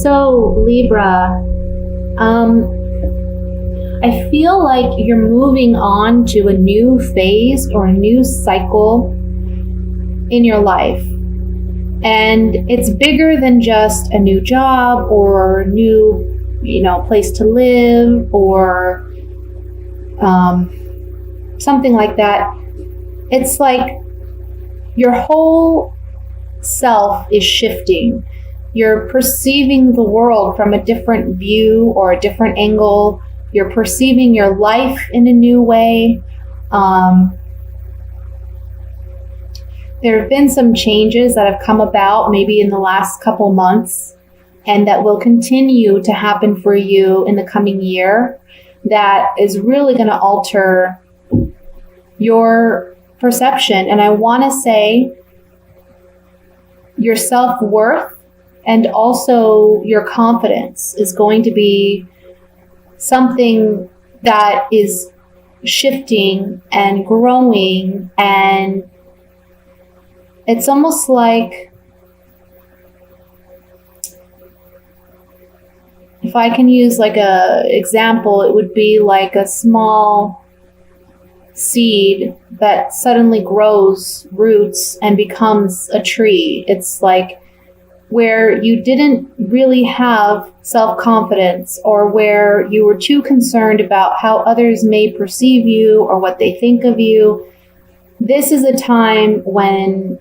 So, Libra, I feel like you're moving on to a new phase or a new cycle in your life. And it's bigger than just a new job or new, place to live or something like that. It's like your whole self is shifting. You're perceiving the world from a different view or a different angle. You're perceiving your life in a new way. There have been some changes that have come about maybe in the last couple months and that will continue to happen for you in the coming year that is really going to alter your perception. And I want to say your self-worth and also your confidence is going to be something that is shifting and growing, and it's almost like, if I can use like a example, it would be like a small seed that suddenly grows roots and becomes a tree. It's like where you didn't really have self-confidence, or where you were too concerned about how others may perceive you or what they think of you. This is a time when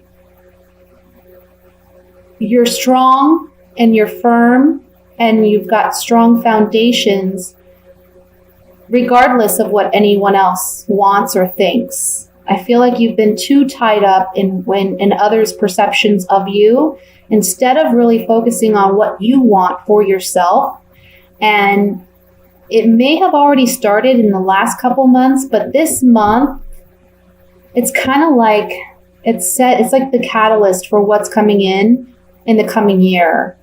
you're strong and you're firm and you've got strong foundations regardless of what anyone else wants or thinks. I feel like you've been too tied up in others' perceptions of you, instead of really focusing on what you want for yourself. And it may have already started in the last couple months, but this month, it's kind of like it's like the catalyst for what's coming in the coming year.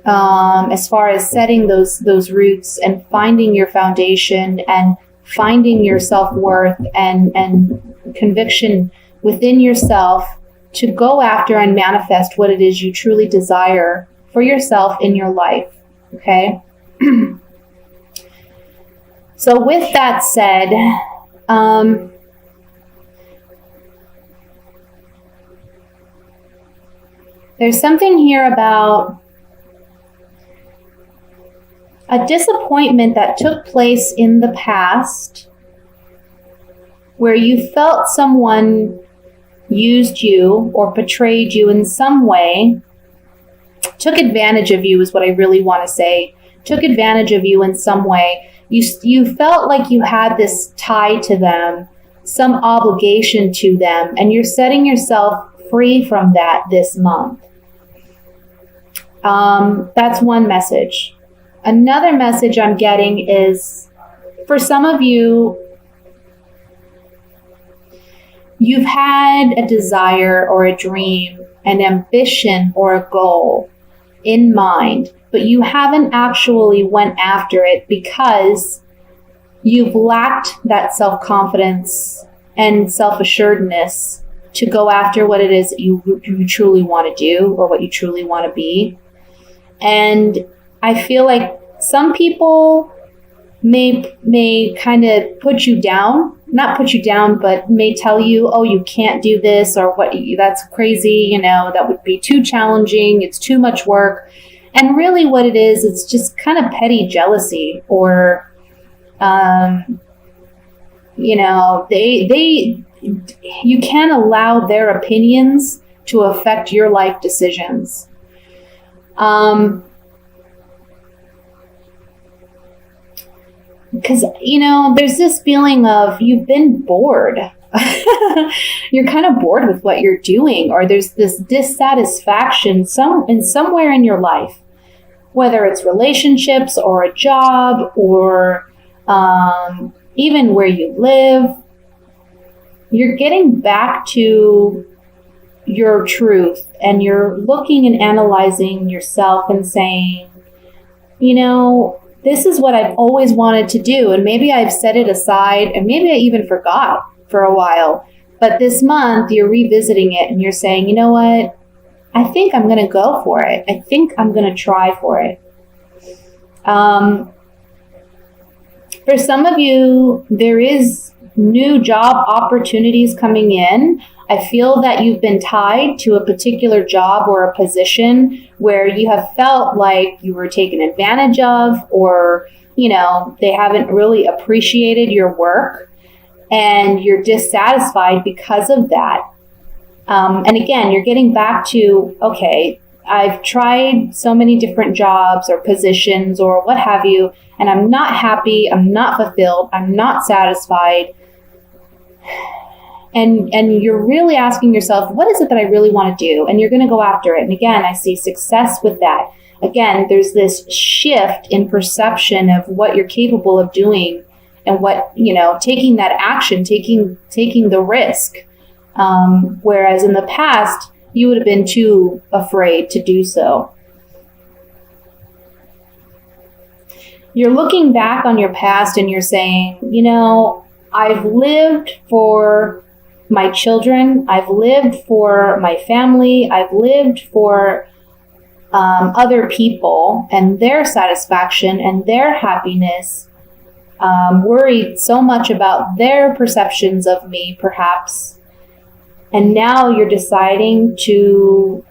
As far as setting those roots and finding your foundation and finding your self-worth and conviction within yourself to go after and manifest what it is you truly desire for yourself in your life. Okay? So with that said, there's something here about a disappointment that took place in the past where you felt someone used you or betrayed you in some way, took advantage of you is what I really want to say, took advantage of you in some way. You felt like you had this tie to them, some obligation to them, and you're setting yourself free from that this month. That's one message. Another message I'm getting is, for some of you, you've had a desire or a dream, an ambition or a goal in mind, but you haven't actually went after it because you've lacked that self-confidence and self-assuredness to go after what it is that you truly want to do or what you truly want to be. And I feel like some people may kind of put you down, not put you down, but may tell you, oh, you can't do this, or what, that's crazy, that would be too challenging, it's too much work. And really what it is, it's just kind of petty jealousy, or, you can't allow their opinions to affect your life decisions. Because, there's this feeling of you've been bored. You're kind of bored with what you're doing, or there's this dissatisfaction somewhere in your life, whether it's relationships or a job or even where you live. You're getting back to your truth, and you're looking and analyzing yourself and saying, this is what I've always wanted to do. And maybe I've set it aside, and maybe I even forgot for a while. But this month you're revisiting it and you're saying, you know what? I think I'm going to go for it. I think I'm going to try for it. For some of you, there is new job opportunities coming in. I feel that you've been tied to a particular job or a position where you have felt like you were taken advantage of, or, they haven't really appreciated your work, and you're dissatisfied because of that. And again, you're getting back to, okay, I've tried so many different jobs or positions or what have you, and I'm not happy, I'm not fulfilled, I'm not satisfied. And you're really asking yourself, what is it that I really want to do? And you're going to go after it. And again, I see success with that. Again, there's this shift in perception of what you're capable of doing and what, taking that action, taking the risk. Whereas in the past, you would have been too afraid to do so. You're looking back on your past and you're saying, I've lived for my children, I've lived for my family, I've lived for other people and their satisfaction and their happiness, worried so much about their perceptions of me, perhaps. And now you're deciding to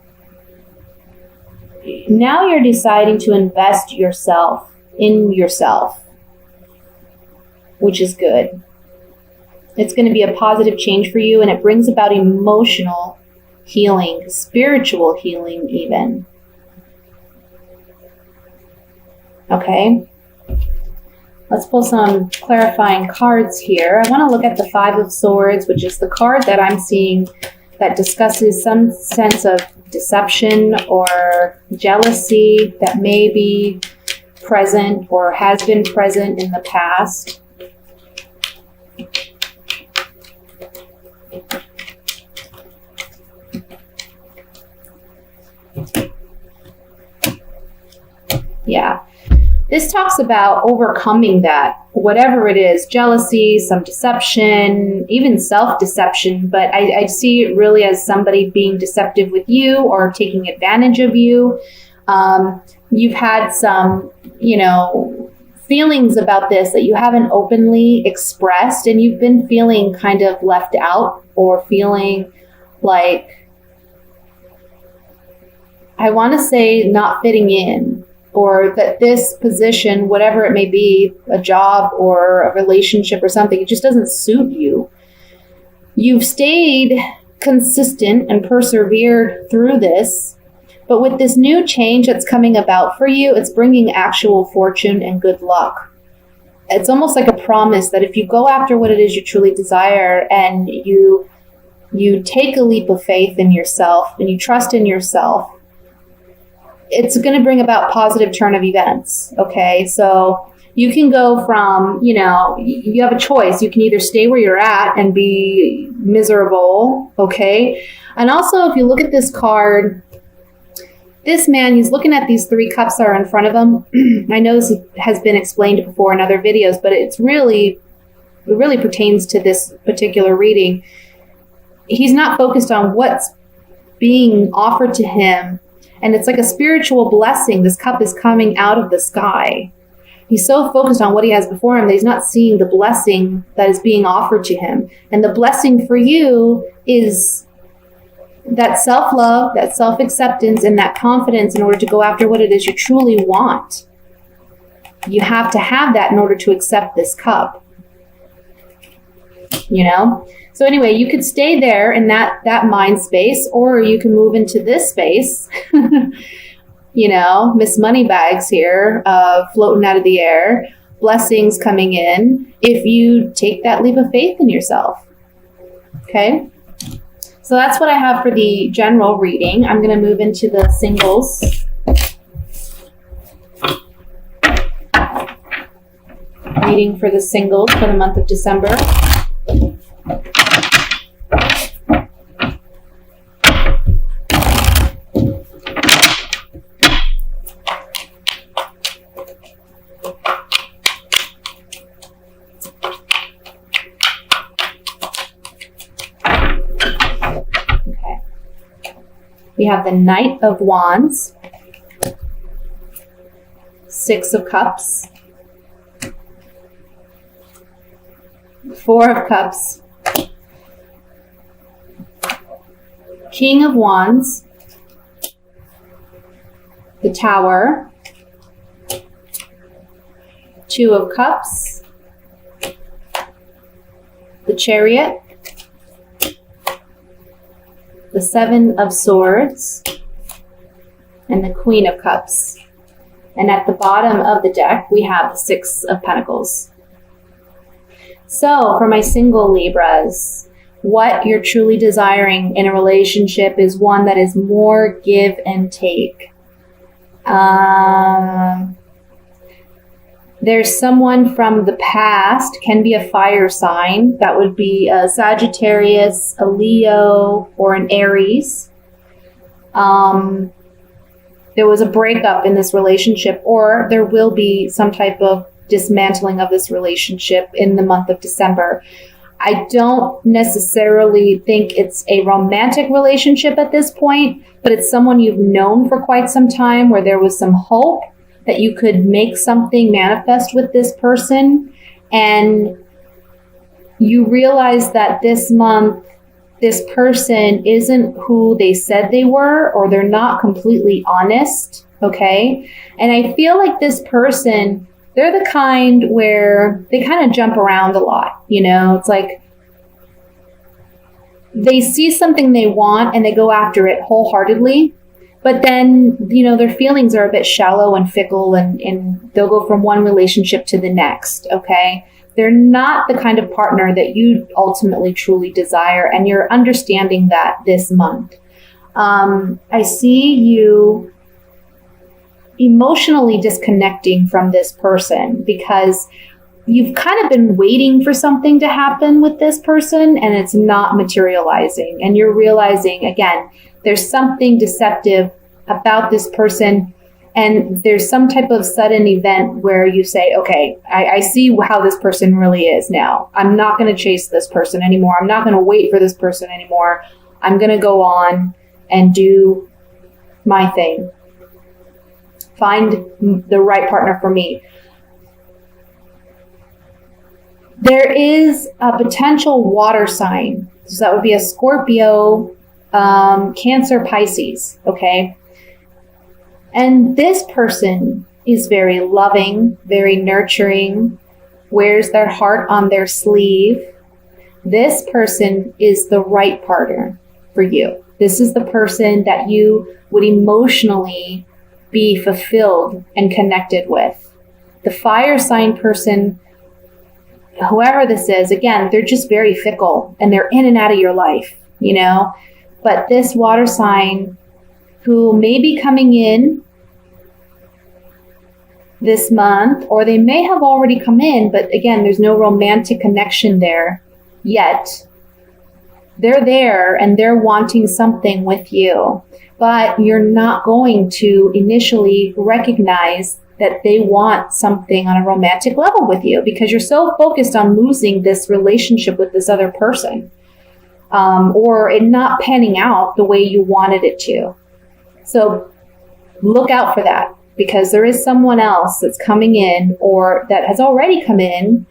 invest in yourself, which is good. It's going to be a positive change for you, and it brings about emotional healing, spiritual healing even. Okay. Let's pull some clarifying cards here. I want to look at the Five of Swords, which is the card that I'm seeing that discusses some sense of deception or jealousy that may be present or has been present in the past. Yeah. This talks about overcoming that, whatever it is, jealousy, some deception, even self-deception, but I see it really as somebody being deceptive with you or taking advantage of you. You've had some, feelings about this that you haven't openly expressed, and you've been feeling kind of left out or feeling like, I want to say, not fitting in. Or that this position, whatever it may be, a job or a relationship or something, it just doesn't suit you. You've stayed consistent and persevered through this, but with this new change that's coming about for you, it's bringing actual fortune and good luck. It's almost like a promise that if you go after what it is you truly desire and you take a leap of faith in yourself and you trust in yourself, it's going to bring about positive turn of events. Okay. So you can go from, you have a choice. You can either stay where you're at and be miserable. Okay. And also, if you look at this card, this man, he's looking at these three cups that are in front of him. I know this has been explained before in other videos, but it really pertains to this particular reading. He's not focused on what's being offered to him. And it's like a spiritual blessing. This cup is coming out of the sky. He's so focused on what he has before him that he's not seeing the blessing that is being offered to him. And the blessing for you is that self-love, that self-acceptance, and that confidence in order to go after what it is you truly want. You have to have that in order to accept this cup. So anyway, you could stay there in that mind space, or you can move into this space. Miss Moneybags here, floating out of the air, blessings coming in if you take that leap of faith in yourself. Okay? So that's what I have for the general reading. I'm going to move into the singles. Reading for the singles for the month of December. We have the Knight of Wands, Six of Cups, Four of Cups, King of Wands, the Tower, Two of Cups, the Chariot, the Seven of Swords, and the Queen of Cups. And at the bottom of the deck, we have the Six of Pentacles. So for my single Libras, what you're truly desiring in a relationship is one that is more give and take. There's someone from the past, can be a fire sign. That would be a Sagittarius, a Leo, or an Aries. There was a breakup in this relationship, or there will be some type of dismantling of this relationship in the month of December. I don't necessarily think it's a romantic relationship at this point, but it's someone you've known for quite some time where there was some hope that you could make something manifest with this person. And you realize that this month, this person isn't who they said they were, or they're not completely honest. Okay. And I feel like this person, they're the kind where they kind of jump around a lot. You know, it's like they see something they want and they go after it wholeheartedly. But then, you know, their feelings are a bit shallow and fickle, and they'll go from one relationship to the next. Okay. They're not the kind of partner that you ultimately truly desire. And you're understanding that this month. I see you emotionally disconnecting from this person because you've kind of been waiting for something to happen with this person and it's not materializing. And you're realizing, again, there's something deceptive about this person. And there's some type of sudden event where you say, okay, I see how this person really is now. I'm not going to chase this person anymore. I'm not going to wait for this person anymore. I'm going to go on and do my thing. Find the right partner for me. There is a potential water sign. So that would be a Scorpio, Cancer, Pisces. Okay. And this person is very loving, very nurturing, wears their heart on their sleeve. This person is the right partner for you. This is the person that you would emotionally be fulfilled and connected with. The fire sign person, whoever this is, again, they're just very fickle and they're in and out of your life, you know. But this water sign who may be coming in this month, or they may have already come in, but again, there's no romantic connection there yet. They're there and they're wanting something with you, but you're not going to initially recognize that they want something on a romantic level with you because you're so focused on losing this relationship with this other person, or it not panning out the way you wanted it to. So look out for that, because there is someone else that's coming in or that has already come in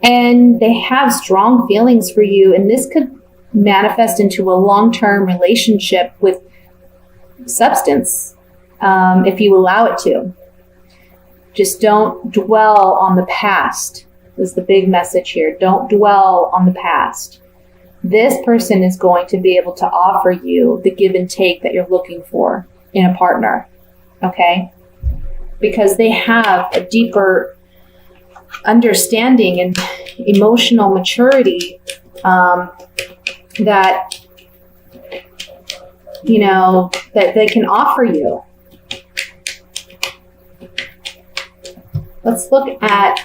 and they have strong feelings for you. And this could manifest into a long-term relationship with substance, if you allow it to. Just don't dwell on the past is the big message here. Don't dwell on the past. This person is going to be able to offer you the give and take that you're looking for in a partner. Okay? Because they have a deeper understanding and emotional maturity that, you know, that they can offer you. Let's look at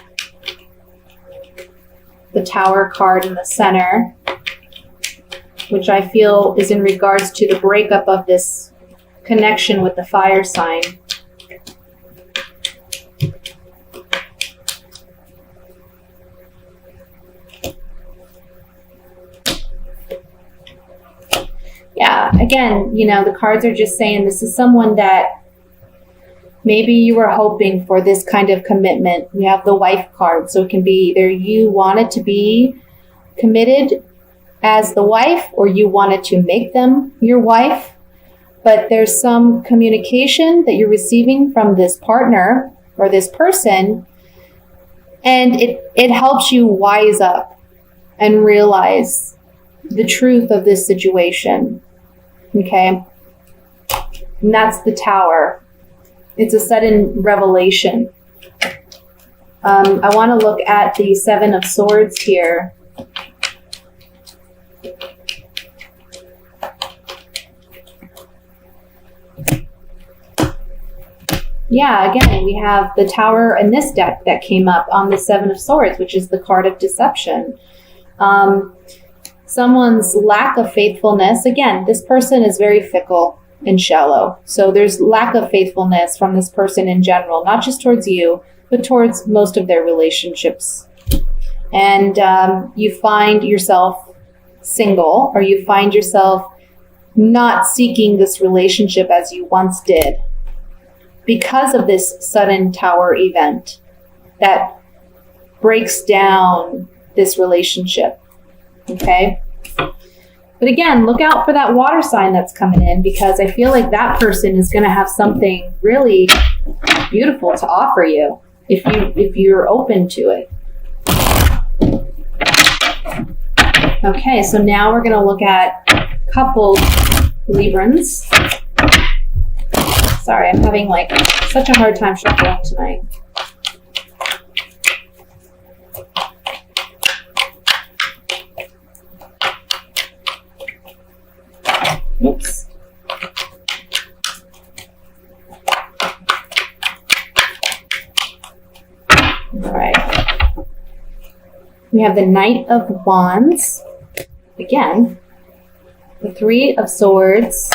the Tower card in the center, which I feel is in regards to the breakup of this connection with the fire sign. Yeah, again, you know, the cards are just saying this is someone that Maybe you were hoping for this kind of commitment. We have the wife card. So it can be either you wanted to be committed as the wife or you wanted to make them your wife. But there's some communication that you're receiving from this partner or this person, and it helps you wise up and realize the truth of this situation. Okay? And that's the Tower. It's a sudden revelation. I want to look at the Seven of Swords here. Yeah, again, we have the Tower in this deck that came up on the Seven of Swords, which is the card of deception. Someone's lack of faithfulness. Again, this person is very fickle and shallow. So there's lack of faithfulness from this person in general, not just towards you, but towards most of their relationships. And you find yourself single, or you find yourself not seeking this relationship as you once did, because of this sudden Tower event that breaks down this relationship. Okay? But again, look out for that water sign that's coming in, because I feel like that person is going to have something really beautiful to offer you if you're open to it. Okay, so now we're going to look at coupled Librans. Sorry, I'm having like such a hard time shuffling tonight. Oops. All right. We have the Knight of Wands. Again, the Three of Swords,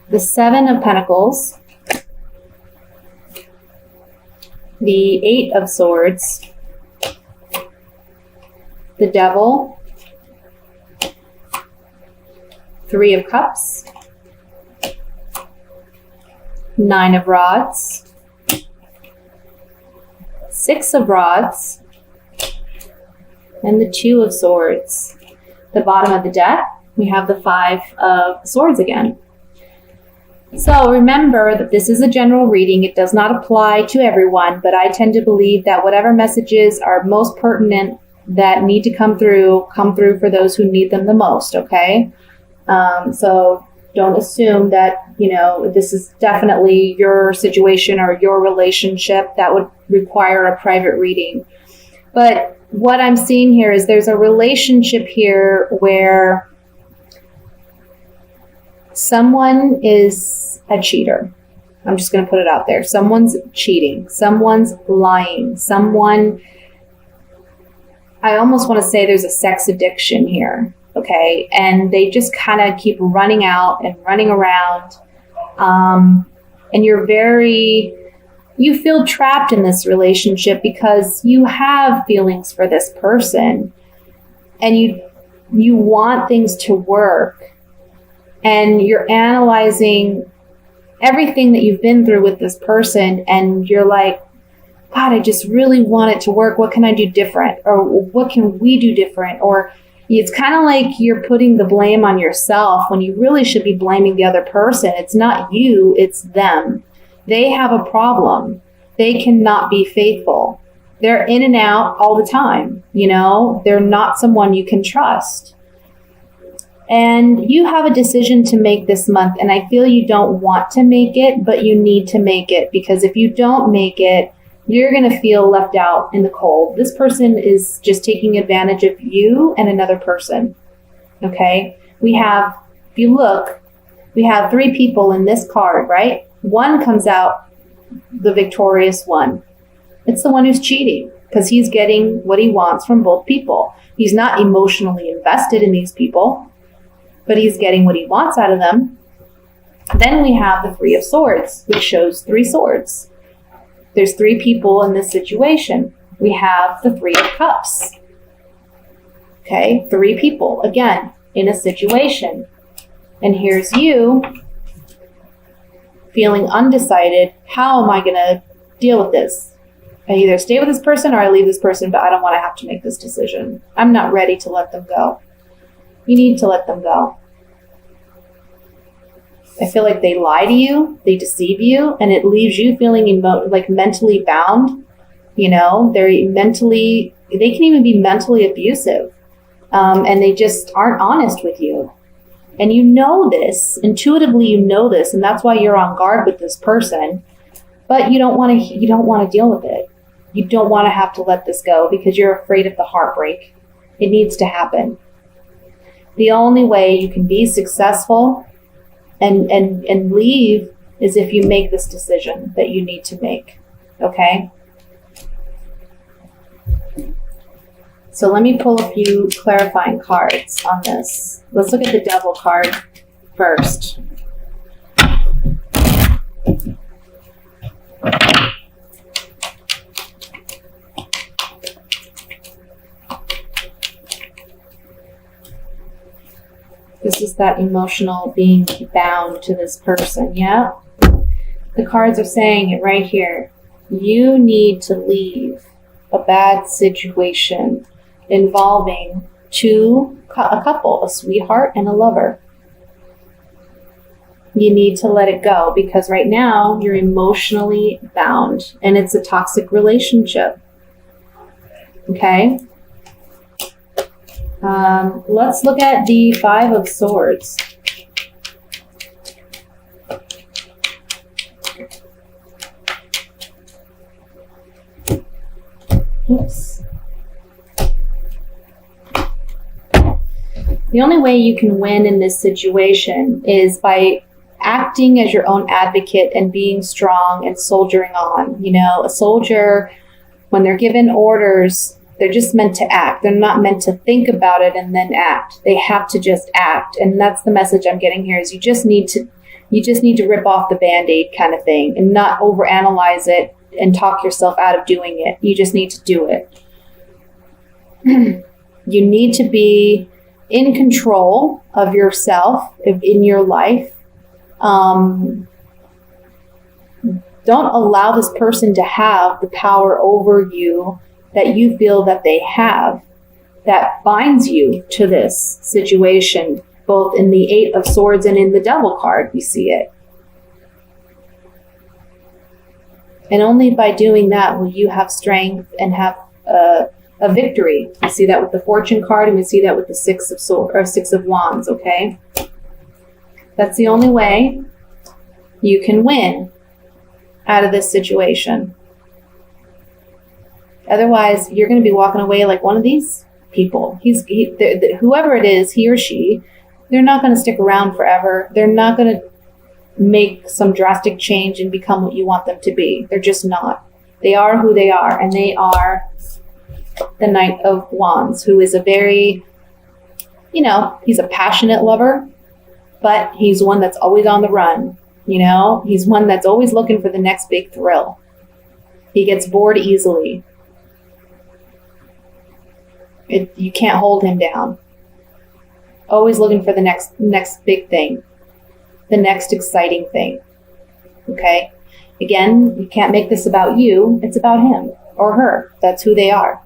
the Seven of Pentacles, the Eight of Swords, the Devil, Three of Cups, Nine of Rods, Six of Rods, and the Two of Swords. The bottom of the deck, we have the Five of Swords again. So remember that this is a general reading. It does not apply to everyone, but I tend to believe that whatever messages are most pertinent that need to come through for those who need them the most, okay? So don't assume that, this is definitely your situation or your relationship. That would require a private reading. But what I'm seeing here is there's a relationship here where someone is a cheater. I'm just going to put it out there. Someone's cheating. Someone's lying. I almost want to say there's a sex addiction here. Okay. And they just kind of keep running out and running around. And you feel trapped in this relationship because you have feelings for this person and you want things to work, and you're analyzing everything that you've been through with this person, and you're like, God, I just really want it to work. What can I do different? Or what can we do different? Or it's kind of like you're putting the blame on yourself when you really should be blaming the other person. It's not you, it's them. They have a problem. They cannot be faithful. They're in and out all the time. They're not someone you can trust. And you have a decision to make this month, and I feel you don't want to make it, but you need to make it, because if you don't make it, you're going to feel left out in the cold. This person is just taking advantage of you and another person. Okay? If you look, we have three people in this card, right? One comes out the victorious one. It's the one who's cheating, because he's getting what he wants from both people. He's not emotionally invested in these people, but he's getting what he wants out of them. Then we have the Three of Swords, which shows three swords. There's three people in this situation. We have the Three of Cups. Okay, three people, again, in a situation. And here's you feeling undecided. How am I going to deal with this? I either stay with this person or I leave this person, but I don't want to have to make this decision. I'm not ready to let them go. You need to let them go. I feel like they lie to you, they deceive you, and it leaves you feeling like mentally bound. You know, they can even be mentally abusive, and they just aren't honest with you. And you know this, intuitively you know this, and that's why you're on guard with this person, but you don't want to deal with it. You don't want to have to let this go because you're afraid of the heartbreak. It needs to happen. The only way you can be successful and leave is if you make this decision that you need to make. Okay? So let me pull a few clarifying cards on this. Let's look at the Devil card first. This is that emotional being bound to this person, yeah? The cards are saying it right here. You need to leave a bad situation involving a couple, a sweetheart and a lover. You need to let it go because right now you're emotionally bound and it's a toxic relationship. Okay? Let's look at the Five of Swords. Oops. The only way you can win in this situation is by acting as your own advocate and being strong and soldiering on. You know, a soldier, when they're given orders, they're just meant to act. They're not meant to think about it and then act. They have to just act. And that's the message I'm getting here is you just need to rip off the Band-Aid kind of thing and not overanalyze it and talk yourself out of doing it. You just need to do it. You need to be in control of yourself in your life. Don't allow this person to have the power over you that you feel that they have, that binds you to this situation, both in the Eight of Swords and in the Devil card, we see it. And only by doing that will you have strength and have a victory. We see that with the Fortune card, and we see that with the Six of Wands, okay? That's the only way you can win out of this situation. Otherwise, you're going to be walking away like one of these people. Whoever it is, he or she, they're not going to stick around forever. They're not going to make some drastic change and become what you want them to be. They're just not. They are who they are, and they are the Knight of Wands, who is a very, he's a passionate lover, but he's one that's always on the run. He's one that's always looking for the next big thrill. He gets bored easily. You can't hold him down. Always looking for the next big thing, the next exciting thing. Okay? Again, you can't make this about you. It's about him or her. That's who they are.